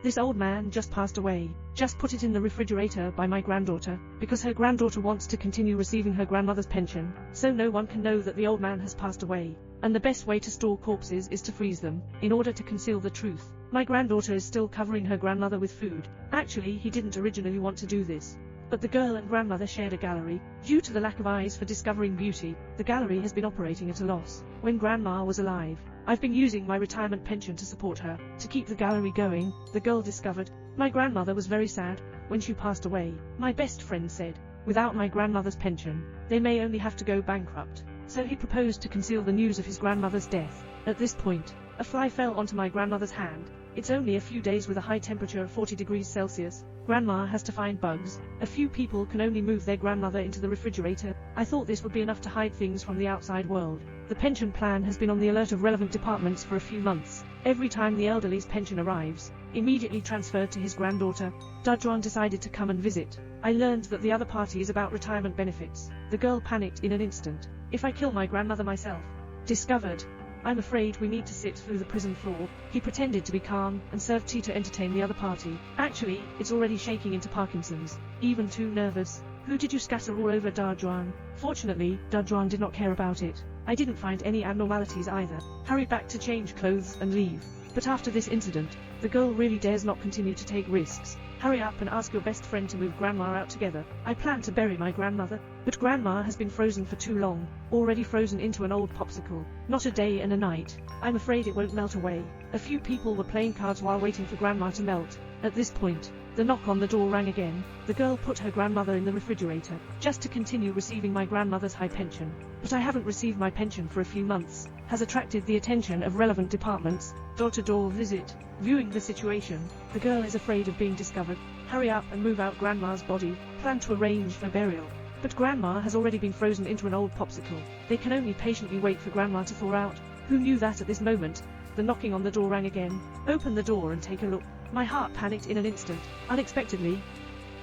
This old man just passed away. Just put it in the refrigerator by my granddaughter, because her granddaughter wants to continue receiving her grandmother's pension, so no one can know that the old man has passed away. And the best way to store corpses is to freeze them, in order to conceal the truth. My granddaughter is still covering her grandmother with food. Actually, he didn't originally want to do this. But the girl and grandmother shared a gallery. Due to the lack of eyes for discovering beauty, the gallery has been operating at a loss. When grandma was alive, I've been using my retirement pension to support her, to keep the gallery going, the girl discovered. My grandmother was very sad when she passed away. My best friend said, without my grandmother's pension, they may only have to go bankrupt. So he proposed to conceal the news of his grandmother's death. At this point, a fly fell onto my grandmother's hand. It's only a few days with a high temperature of 40 degrees Celsius. Grandma has to find bugs. A few people can only move their grandmother into the refrigerator. I thought this would be enough to hide things from the outside world. The pension plan has been on the alert of relevant departments for a few months. Every time the elderly's pension arrives, immediately transferred to his granddaughter. Dajuan decided to come and visit. I learned that the other party is about retirement benefits. The girl panicked in an instant. If I kill my grandmother myself. Discovered. I'm afraid we need to sit through the prison floor. He pretended to be calm and served tea to entertain the other party. Actually, it's already shaking into Parkinson's. Even too nervous. Who did you scatter all over Dajuan? Fortunately, Dajuan did not care about it. I didn't find any abnormalities either. Hurry back to change clothes and leave. But after this incident, the girl really dares not continue to take risks. Hurry up and ask your best friend to move grandma out together. I plan to bury my grandmother, but grandma has been frozen for too long, already frozen into an old popsicle. Not a day and a night. I'm afraid it won't melt away. A few people were playing cards while waiting for grandma to melt. At this point, the knock on the door rang again. The girl put her grandmother in the refrigerator, just to continue receiving my grandmother's high pension. But I haven't received my pension for a few months. Has attracted the attention of relevant departments. Door-to-door visit. Viewing the situation, the girl is afraid of being discovered. Hurry up and move out grandma's body. Plan to arrange for burial. But grandma has already been frozen into an old popsicle. They can only patiently wait for grandma to thaw out. Who knew that at this moment? The knocking on the door rang again. Open the door and take a look. My heart panicked in an instant. Unexpectedly,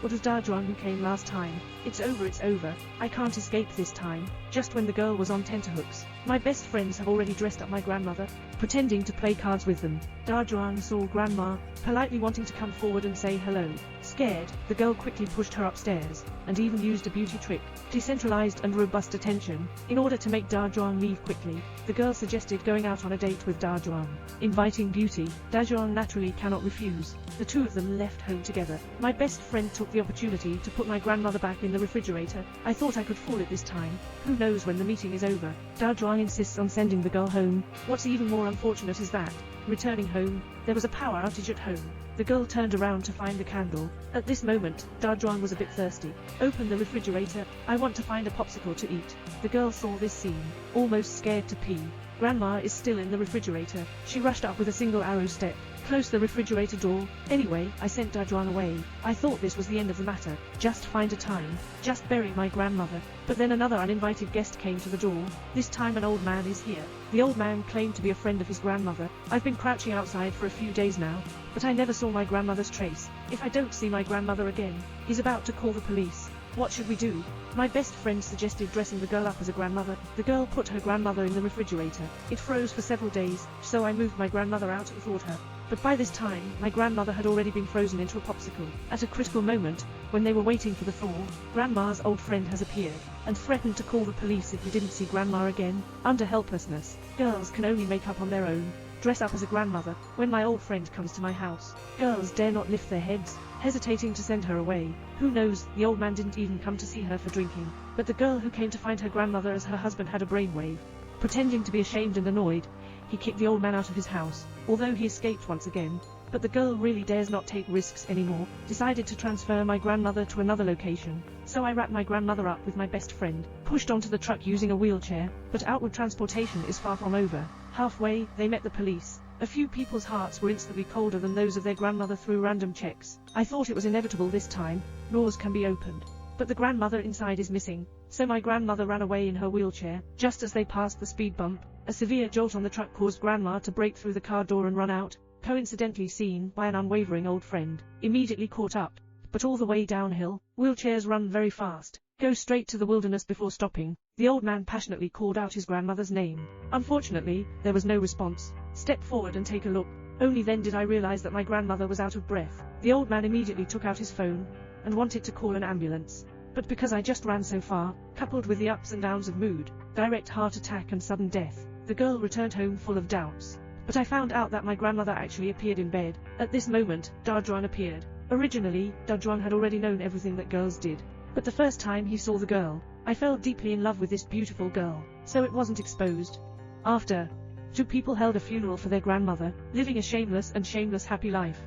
it was Dajuan who came last time. It's over. I can't escape this time. Just when the girl was on tenterhooks, my best friends have already dressed up my grandmother, pretending to play cards with them. Dajuan saw grandma, politely wanting to come forward and say hello. Scared, the girl quickly pushed her upstairs, and even used a beauty trick, decentralized and robust attention, in order to make Dajuan leave quickly. The girl suggested going out on a date with Dajuan. Inviting beauty, Dajuan naturally cannot refuse. The two of them left home together. My best friend took the opportunity to put my grandmother back in the refrigerator. I thought I could fool it this time. Who knows when the meeting is over? Dajuan insists on sending the girl home. What's even more unfortunate is that, returning home, there was a power outage at home. The girl turned around to find the candle. At this moment, Dajuan was a bit thirsty. Open the refrigerator. I want to find a popsicle to eat. The girl saw this scene, almost scared to pee. Grandma is still in the refrigerator. She rushed up with a single arrow step. Close the refrigerator door. Anyway, I sent Dajuan away. I thought this was the end of the matter. Just find a time. Just bury my grandmother. But then another uninvited guest came to the door. This time an old man is here. The old man claimed to be a friend of his grandmother. I've been crouching outside for a few days now, but I never saw my grandmother's trace. If I don't see my grandmother again, he's about to call the police. What should we do? My best friend suggested dressing the girl up as a grandmother. The girl put her grandmother in the refrigerator. It froze for several days, so I moved my grandmother out and thawed her. But by this time, my grandmother had already been frozen into a popsicle. At a critical moment, when they were waiting for the thaw, grandma's old friend has appeared, and threatened to call the police if we didn't see grandma again. Under helplessness, girls can only make up on their own. Dress up as a grandmother. When my old friend comes to my house, girls dare not lift their heads, hesitating to send her away. Who knows, the old man didn't even come to see her for drinking. But the girl who came to find her grandmother as her husband had a brainwave. Pretending to be ashamed and annoyed, he kicked the old man out of his house, although he escaped once again. But the girl really dares not take risks anymore, decided to transfer my grandmother to another location. So I wrapped my grandmother up with my best friend, pushed onto the truck using a wheelchair, but outward transportation is far from over. Halfway, they met the police. A few people's hearts were instantly colder than those of their grandmother through random checks. I thought it was inevitable this time. Doors can be opened. But the grandmother inside is missing. So my grandmother ran away in her wheelchair. Just as they passed the speed bump, a severe jolt on the truck caused grandma to break through the car door and run out, coincidentally seen by an unwavering old friend. Immediately caught up. But all the way downhill, wheelchairs run very fast. Go straight to the wilderness before stopping. The old man passionately called out his grandmother's name. Unfortunately, there was no response. Step forward and take a look. Only then did I realize that my grandmother was out of breath. The old man immediately took out his phone and wanted to call an ambulance. But because I just ran so far, coupled with the ups and downs of mood, direct heart attack and sudden death, the girl returned home full of doubts. But I found out that my grandmother actually appeared in bed. At this moment, Dajuan appeared. Originally, Dajuan had already known everything that girls did. But the first time he saw the girl, I fell deeply in love with this beautiful girl, so it wasn't exposed. After, two people held a funeral for their grandmother, living a shameless happy life.